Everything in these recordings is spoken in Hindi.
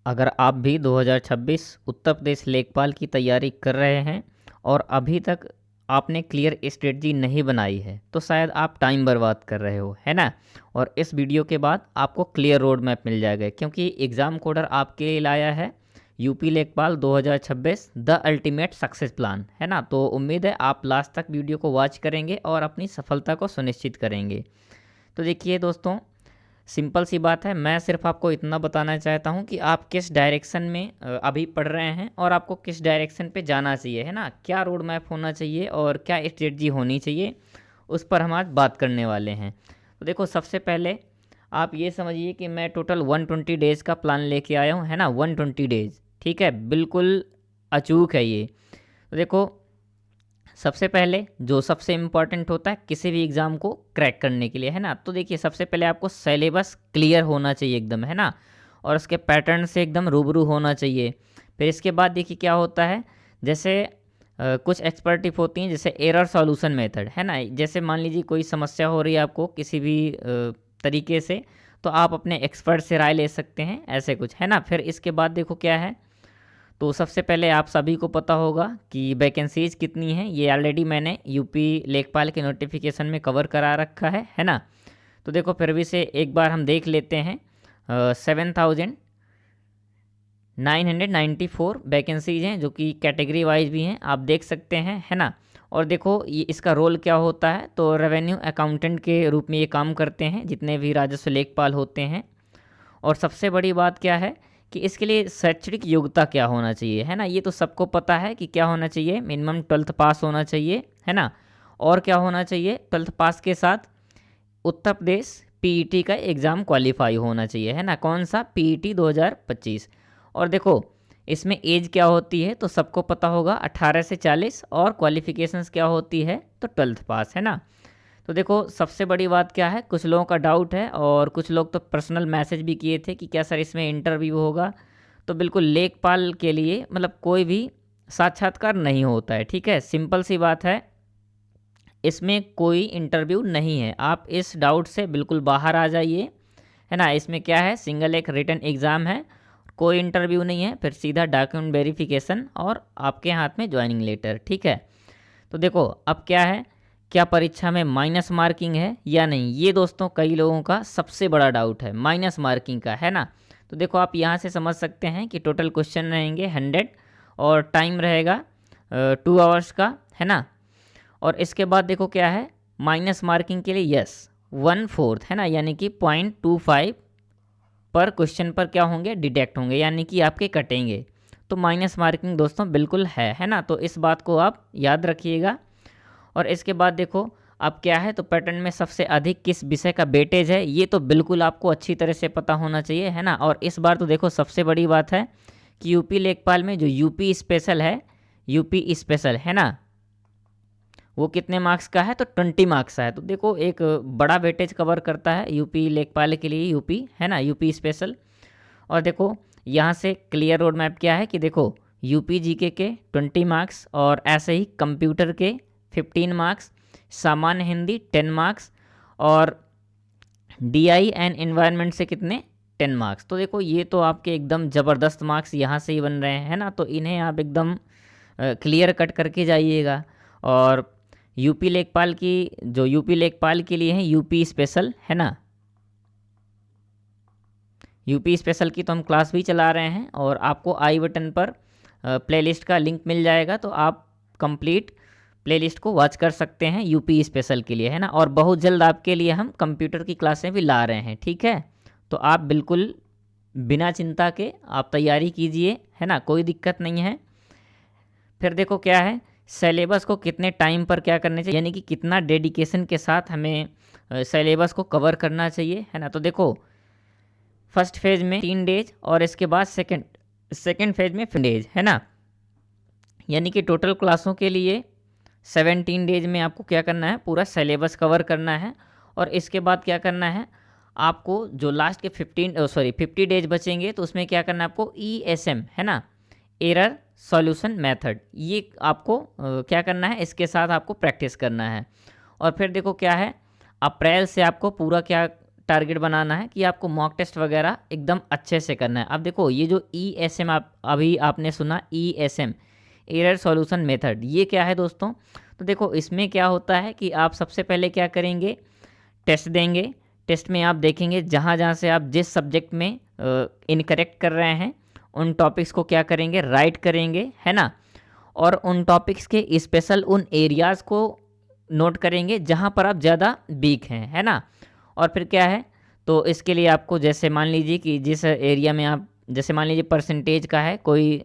अगर आप भी 2026 उत्तर प्रदेश लेखपाल की तैयारी कर रहे हैं और अभी तक आपने क्लियर स्ट्रेटजी नहीं बनाई है तो शायद आप टाइम बर्बाद कर रहे हो, है ना। और इस वीडियो के बाद आपको क्लियर रोड मैप मिल जाएगा, क्योंकि एग्ज़ाम कोडर आपके लिए लाया है यूपी लेखपाल 2026 द अल्टीमेट सक्सेस प्लान, है ना। तो उम्मीद है आप लास्ट तक वीडियो को वॉच करेंगे और अपनी सफलता को सुनिश्चित करेंगे। तो देखिए दोस्तों, सिंपल सी बात है, मैं सिर्फ आपको इतना बताना चाहता हूँ कि आप किस डायरेक्शन में अभी पढ़ रहे हैं और आपको किस डायरेक्शन पे जाना चाहिए, है ना। क्या रोड मैप होना चाहिए और क्या स्ट्रेटजी होनी चाहिए, उस पर हम आज बात करने वाले हैं। तो देखो, सबसे पहले आप ये समझिए कि मैं टोटल 120 डेज़ का प्लान लेके आया हूँ, है ना। 120 डेज़, ठीक है, बिल्कुल अचूक है ये। तो देखो, सबसे पहले जो सबसे इम्पॉर्टेंट होता है किसी भी एग्ज़ाम को क्रैक करने के लिए, है ना, तो देखिए सबसे पहले आपको सिलेबस क्लियर होना चाहिए एकदम, है ना, और उसके पैटर्न से एकदम रूबरू होना चाहिए। फिर इसके बाद देखिए क्या होता है, जैसे कुछ एक्सपर्ट टिप होती हैं, जैसे एरर सॉल्यूशन मेथड, है ना। जैसे मान लीजिए कोई समस्या हो रही है आपको किसी भी तरीके से, तो आप अपने एक्सपर्ट से राय ले सकते हैं, ऐसे कुछ, है ना। फिर इसके बाद देखो क्या है, तो सबसे पहले आप सभी को पता होगा कि वैकेंसीज़ कितनी हैं, ये ऑलरेडी मैंने यूपी लेखपाल के नोटिफिकेशन में कवर करा रखा है ना। तो देखो, फिर भी से एक बार हम देख लेते हैं। 7,994 वैकेंसीज हैं, जो कि कैटेगरी वाइज भी हैं, आप देख सकते हैं, है ना। और देखो ये इसका रोल क्या होता है, तो रेवेन्यू अकाउंटेंट के रूप में ये काम करते हैं जितने भी राजस्व लेखपाल होते हैं। और सबसे बड़ी बात क्या है कि इसके लिए शैक्षणिक योग्यता क्या होना चाहिए, है ना। ये तो सबको पता है कि क्या होना चाहिए, मिनिमम 12th पास होना चाहिए, है ना। और क्या होना चाहिए, 12th पास के साथ उत्तर प्रदेश पीईटी का एग्ज़ाम क्वालिफाई होना चाहिए, है ना। कौन सा, पीईटी 2025। और देखो इसमें एज क्या होती है, तो सबको पता होगा 18 से 40, और क्वालिफिकेशंस क्या होती है, तो 12th पास, है ना। तो देखो सबसे बड़ी बात क्या है, कुछ लोगों का डाउट है और कुछ लोग तो पर्सनल मैसेज भी किए थे कि क्या सर इसमें इंटरव्यू होगा। तो बिल्कुल लेखपाल के लिए मतलब कोई भी साक्षात्कार नहीं होता है, ठीक है, सिंपल सी बात है, इसमें कोई इंटरव्यू नहीं है। आप इस डाउट से बिल्कुल बाहर आ जाइए, है ना। इसमें क्या है, सिंगल एक रिटन एग्ज़ाम है, कोई इंटरव्यू नहीं है, फिर सीधा डॉक्यूमेंट वेरिफिकेशन और आपके हाथ में ज्वाइनिंग लेटर, ठीक है। तो देखो अब क्या है, क्या परीक्षा में माइनस मार्किंग है या नहीं, ये दोस्तों कई लोगों का सबसे बड़ा डाउट है माइनस मार्किंग का, है ना। तो देखो आप यहाँ से समझ सकते हैं कि टोटल क्वेश्चन रहेंगे 100 और टाइम रहेगा 2 आवर्स का, है ना। और इसके बाद देखो क्या है, माइनस मार्किंग के लिए यस 1/4, है ना, यानी कि 0.25 पर क्वेश्चन पर क्या होंगे, डिडक्ट होंगे, यानी कि आपके कटेंगे। तो माइनस मार्किंग दोस्तों बिल्कुल है ना। तो इस बात को आप याद रखिएगा। और इसके बाद देखो अब क्या है, तो पैटर्न में सबसे अधिक किस विषय का वेटेज है, ये तो बिल्कुल आपको अच्छी तरह से पता होना चाहिए, है ना। और इस बार तो देखो सबसे बड़ी बात है कि यूपी लेखपाल में जो यूपी स्पेशल है, यूपी स्पेशल, है ना, वो कितने मार्क्स का है, तो 20 मार्क्स का है। तो देखो एक बड़ा वेटेज कवर करता है यूपी लेखपाल के लिए यूपी, है ना, यूपी स्पेशल। और देखो यहाँ से क्लियर रोड मैप क्या है कि देखो यूपी जीके के 20 मार्क्स, और ऐसे ही कंप्यूटर के 15 मार्क्स, सामान्य हिंदी 10 मार्क्स, और डीआई एंड एनवायरनमेंट से कितने, 10 मार्क्स। तो देखो ये तो आपके एकदम ज़बरदस्त मार्क्स यहाँ से ही बन रहे हैं, है ना। तो इन्हें आप एकदम क्लियर कट करके जाइएगा। और यूपी लेखपाल की, जो यूपी लेखपाल के लिए है यूपी स्पेशल, है ना, यूपी स्पेशल की तो हम क्लास भी चला रहे हैं, और आपको आई बटन पर प्लेलिस्ट का लिंक मिल जाएगा, तो आप कंप्लीट प्लेलिस्ट को वॉच कर सकते हैं यूपी स्पेशल के लिए, है ना। और बहुत जल्द आपके लिए हम कंप्यूटर की क्लासें भी ला रहे हैं, ठीक है। तो आप बिल्कुल बिना चिंता के आप तैयारी कीजिए, है ना, कोई दिक्कत नहीं है। फिर देखो क्या है, सिलेबस को कितने टाइम पर क्या करना चाहिए, यानी कि कितना डेडिकेशन के साथ हमें सिलेबस को कवर करना चाहिए, है ना। तो देखो फर्स्ट फेज में 3 डेज, और इसके बाद सेकेंड फेज में 5 डेज, है ना, यानी कि टोटल क्लासों के लिए 17 डेज में आपको क्या करना है, पूरा सिलेबस कवर करना है। और इसके बाद क्या करना है, आपको जो लास्ट के 50 डेज बचेंगे, तो उसमें क्या करना है आपको, ESM, है ना, एरर सॉल्यूशन मेथड, ये आपको क्या करना है, इसके साथ आपको प्रैक्टिस करना है। और फिर देखो क्या है, अप्रैल से आपको पूरा क्या टारगेट बनाना है कि आपको मॉक टेस्ट वगैरह एकदम अच्छे से करना है। अब देखो ये जो ESM आप अभी आपने सुना, ESM एरर सॉल्यूशन मेथड, ये क्या है दोस्तों? तो देखो इसमें क्या होता है कि आप सबसे पहले क्या करेंगे, टेस्ट देंगे। टेस्ट में आप देखेंगे जहाँ जहाँ से आप जिस सब्जेक्ट में इनकरेक्ट कर रहे हैं उन टॉपिक्स को क्या करेंगे, राइट करेंगे, है ना। और उन टॉपिक्स के स्पेशल उन एरियाज़ को नोट करेंगे जहाँ पर आप ज़्यादा वीक हैं, है ना। और फिर क्या है, तो इसके लिए आपको जैसे मान लीजिए कि जिस एरिया में आप, जैसे मान लीजिए परसेंटेज का है कोई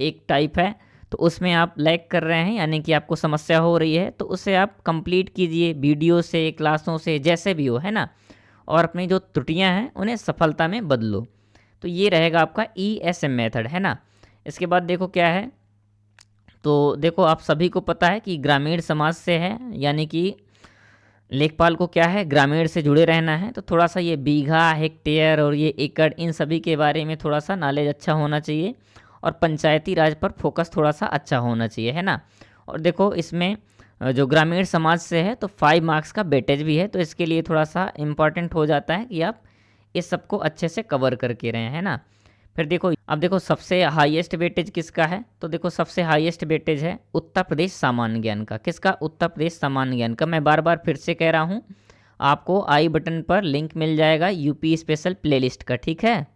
एक टाइप है, तो उसमें आप लैग कर रहे हैं, यानी कि आपको समस्या हो रही है, तो उसे आप कंप्लीट कीजिए वीडियो से, क्लासों से, जैसे भी हो, है ना। और अपनी जो त्रुटियां हैं उन्हें सफलता में बदलो। तो ये रहेगा आपका ESM मेथड, है ना। इसके बाद देखो क्या है, तो देखो आप सभी को पता है कि ग्रामीण समाज से है, यानी कि लेखपाल को क्या है, ग्रामीण से जुड़े रहना है। तो थोड़ा सा ये बीघा, हेक्टेयर और ये एकड़, इन सभी के बारे में थोड़ा सा नॉलेज अच्छा होना चाहिए, और पंचायती राज पर फोकस थोड़ा सा अच्छा होना चाहिए, है ना। और देखो इसमें जो ग्रामीण समाज से है तो 5 मार्क्स का वेटेज भी है, तो इसके लिए थोड़ा सा इम्पॉर्टेंट हो जाता है कि आप इस सबको अच्छे से कवर करके रहें, है ना। फिर देखो अब देखो सबसे हाईएस्ट वेटेज किसका है, तो देखो सबसे हाईएस्ट वेटेज है उत्तर प्रदेश सामान्य ज्ञान का। किसका? उत्तर प्रदेश सामान्य ज्ञान का। मैं बार बार फिर से कह रहा हूँ, आपको आई बटन पर लिंक मिल जाएगा यूपी स्पेशल प्लेलिस्ट का, ठीक है,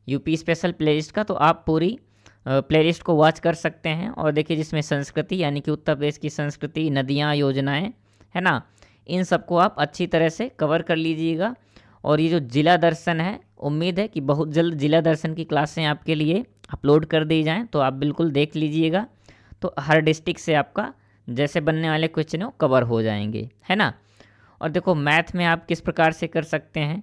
यूपी स्पेशल प्लेलिस्ट का। तो आप पूरी प्लेलिस्ट को वॉच कर सकते हैं। और देखिए जिसमें संस्कृति, यानी कि उत्तर प्रदेश की संस्कृति, नदियाँ, योजनाएं, है ना, इन सबको आप अच्छी तरह से कवर कर लीजिएगा। और ये जो जिला दर्शन है, उम्मीद है कि बहुत जल्द जिला दर्शन की क्लासें आपके लिए अपलोड कर दी जाएं, तो आप बिल्कुल देख लीजिएगा। तो हर डिस्ट्रिक्ट से आपका जैसे बनने वाले क्वेश्चन हो कवर हो जाएंगे, है ना। और देखो मैथ में आप किस प्रकार से कर सकते हैं,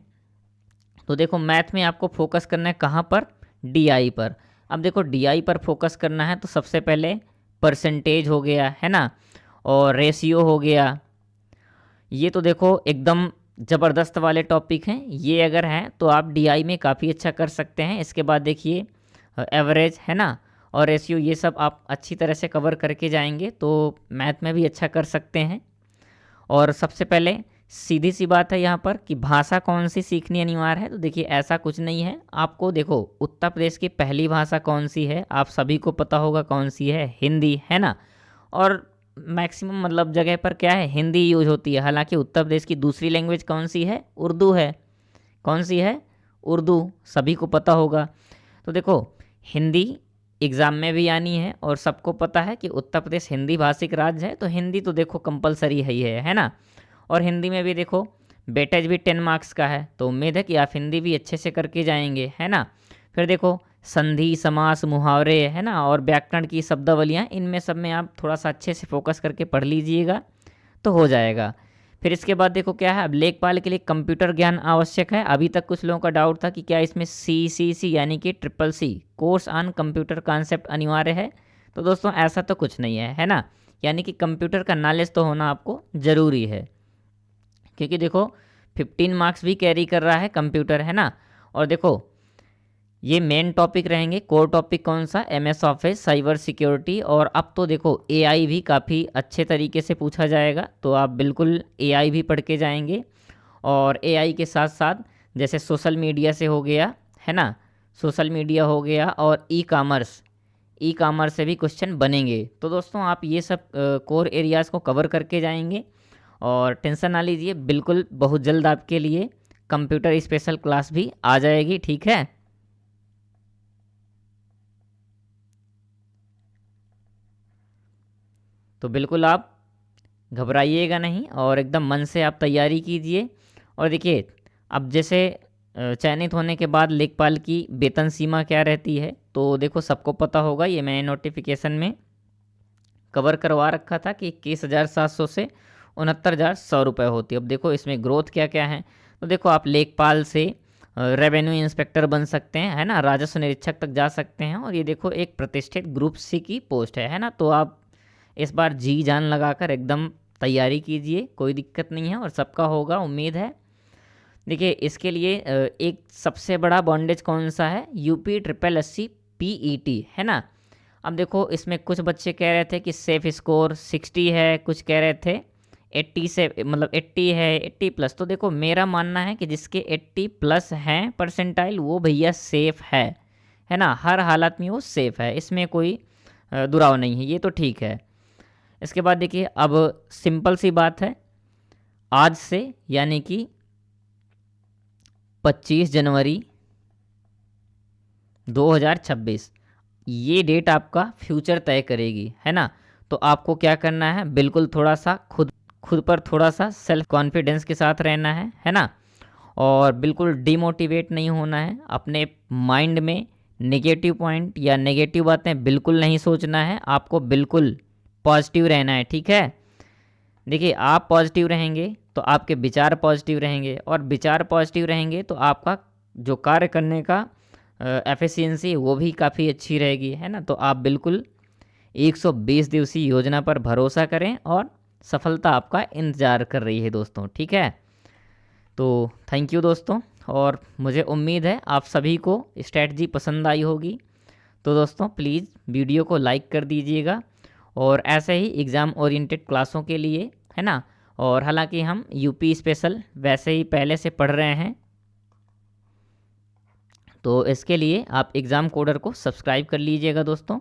तो देखो मैथ में आपको फोकस करना है कहाँ पर, DI पर। अब देखो DI पर फोकस करना है तो सबसे पहले परसेंटेज हो गया, है ना, और रेशियो हो गया। ये तो देखो एकदम ज़बरदस्त वाले टॉपिक हैं, ये अगर हैं तो आप DI में काफ़ी अच्छा कर सकते हैं। इसके बाद देखिए एवरेज, है ना, और रेशियो, ये सब आप अच्छी तरह से कवर करके जाएंगे तो मैथ में भी अच्छा कर सकते हैं। और सबसे पहले सीधी सी बात है यहाँ पर कि भाषा कौन सी सीखनी अनिवार्य है, तो देखिए ऐसा कुछ नहीं है। आपको देखो उत्तर प्रदेश की पहली भाषा कौन सी है, आप सभी को पता होगा कौन सी है, हिंदी, है ना। और मैक्सिमम मतलब जगह पर क्या है, हिंदी यूज होती है। हालांकि उत्तर प्रदेश की दूसरी लैंग्वेज कौन सी है, उर्दू है। कौन सी है? उर्दू, सभी को पता होगा। तो देखो हिंदी एग्ज़ाम में भी आनी है, और सबको पता है कि उत्तर प्रदेश हिंदी भाषिक राज्य है, तो हिंदी तो देखो कंपलसरी है ना। और हिंदी में भी देखो वेटेज भी 10 मार्क्स का है, तो उम्मीद है कि आप हिंदी भी अच्छे से करके जाएंगे, है ना। फिर देखो संधि, समास, मुहावरे, है ना, और व्याकरण की शब्दावलियाँ, इनमें सब में आप थोड़ा सा अच्छे से फोकस करके पढ़ लीजिएगा तो हो जाएगा। फिर इसके बाद देखो क्या है, अब लेखपाल के लिए कंप्यूटर ज्ञान आवश्यक है। अभी तक कुछ लोगों का डाउट था कि क्या इसमें CCC यानी कि CCC course on computer concept अनिवार्य है। तो दोस्तों ऐसा तो कुछ नहीं है, है ना। यानी कि कंप्यूटर का नॉलेज तो होना आपको ज़रूरी है, क्योंकि देखो 15 मार्क्स भी कैरी कर रहा है कंप्यूटर, है ना। और देखो ये मेन टॉपिक रहेंगे। कोर टॉपिक कौन सा? MS ऑफिस, साइबर सिक्योरिटी, और अब तो देखो AI भी काफ़ी अच्छे तरीके से पूछा जाएगा, तो आप बिल्कुल AI भी पढ़ के जाएंगे। और AI के साथ साथ जैसे सोशल मीडिया से हो गया, है ना, सोशल मीडिया हो गया, और ई कामर्स से भी क्वेश्चन बनेंगे। तो दोस्तों आप ये सब कोर एरियाज़ को कवर करके जाएंगे, और टेंशन ना लीजिए, बिल्कुल बहुत जल्द आपके लिए कंप्यूटर स्पेशल क्लास भी आ जाएगी, ठीक है। तो बिल्कुल आप घबराइएगा नहीं, और एकदम मन से आप तैयारी कीजिए। और देखिए अब जैसे चयनित होने के बाद लेखपाल की वेतन सीमा क्या रहती है, तो देखो सबको पता होगा, ये मैंने नोटिफिकेशन में कवर करवा रखा था कि 21,700 से 69,100 रुपये होती है। अब देखो इसमें ग्रोथ क्या क्या है, तो देखो आप लेखपाल से रेवेन्यू इंस्पेक्टर बन सकते हैं, है ना, राजस्व निरीक्षक तक जा सकते हैं। और ये देखो एक प्रतिष्ठित ग्रुप C की पोस्ट है ना। तो आप इस बार जी जान लगाकर एकदम तैयारी कीजिए, कोई दिक्कत नहीं है, और सबका होगा, उम्मीद है। देखिए इसके लिए एक सबसे बड़ा बॉन्डेज कौन सा है, UP SSSC PET, है ना। अब देखो इसमें कुछ बच्चे कह रहे थे कि सेफ स्कोर 60 है, कुछ कह रहे थे 80 से मतलब 80 है, 80 प्लस, तो देखो मेरा मानना है कि जिसके 80 प्लस हैं परसेंटाइल वो भैया सेफ़ है ना, हर हालत में वो सेफ़ है, इसमें कोई दुराव नहीं है, ये तो ठीक है। इसके बाद देखिए अब सिंपल सी बात है, आज से यानी कि 25 जनवरी 2026 ये डेट आपका फ्यूचर तय करेगी, है ना। तो आपको क्या करना है, बिल्कुल थोड़ा सा खुद खुद पर थोड़ा सा सेल्फ कॉन्फिडेंस के साथ रहना है ना, और बिल्कुल डिमोटिवेट नहीं होना है। अपने माइंड में नेगेटिव पॉइंट या नेगेटिव बातें बिल्कुल नहीं सोचना है, आपको बिल्कुल पॉजिटिव रहना है, ठीक है। देखिए आप पॉजिटिव रहेंगे तो आपके विचार पॉजिटिव रहेंगे, और विचार पॉजिटिव रहेंगे तो आपका जो कार्य करने का एफिशिएंसी वो भी काफ़ी अच्छी रहेगी, है ना। तो आप बिल्कुल 120 दिवसीय योजना पर भरोसा करें और सफलता आपका इंतज़ार कर रही है दोस्तों, ठीक है। तो थैंक यू दोस्तों, और मुझे उम्मीद है आप सभी को स्ट्रैटेजी पसंद आई होगी। तो दोस्तों प्लीज़ वीडियो को लाइक कर दीजिएगा, और ऐसे ही एग्ज़ाम ओरिएंटेड क्लासों के लिए, है ना, और हालांकि हम यूपी स्पेशल वैसे ही पहले से पढ़ रहे हैं, तो इसके लिए आप एग्ज़ाम कोडर को सब्सक्राइब कर लीजिएगा दोस्तों।